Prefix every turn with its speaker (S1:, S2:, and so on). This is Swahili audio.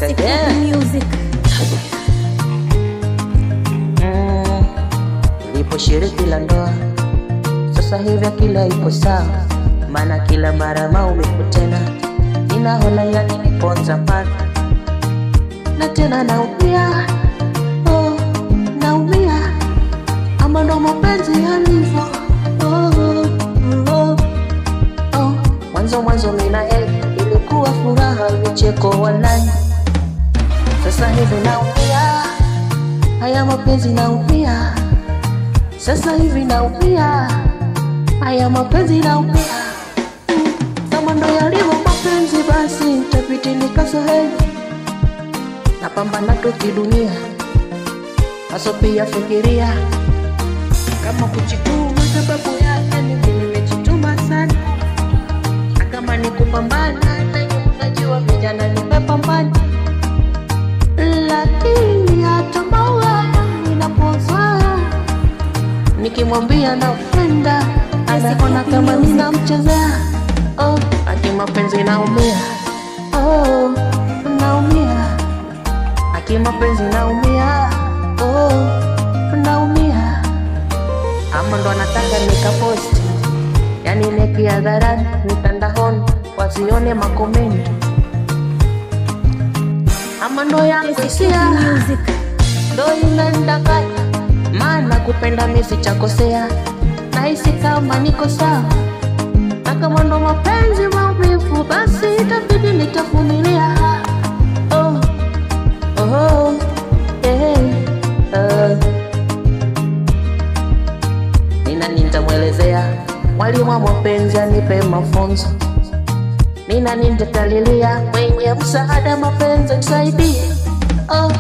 S1: back again. Niliposhiriki la ndoa, sasa hivi kila ipo sawa, maana kila mara maumivu tena inaona yaniponza mpaka na tena naumia. Oh, naumia, ama ndo mapenzi yalivyo. Mwanzo mina ilikuwa furaha, vicheko walai. Sasa hivi naumia, haya mapenzi naumia. Sasa hivi naumia, haya mapenzi naumia. Kama ndo yalivyo mapenzi basi itabidi nikasamehe. Napambana tu kidunia, aso pia fikiria kama kujituma, sababu yake nimejituma sana. Kama ni kupambana, najua vijana nimepambana. Lakini hata maua ninapozwa, nikimwambia napenda, anaona kama ninamchezea. Oh, aki mapenzi naumia. Oh, naumia. Aki mapenzi naumia. Oh, naumia. Ama ndo anataka nikaposti, yani nekia dharani, mitandahoni, wasione makomenti. Ama ndo yangu hisia, ndo inandanganya, maana kupenda mimi sichakosea. Nahisi kama niko sawa, na kama ndo mapenzi maumivu, basi itabidi nitavumilia. Oh, oh, nitamwelezea mwalimu wa mapenzi anipe mafunzo. Nina nitatalilia mwenye msaada mapenzi nisaidie. Oh.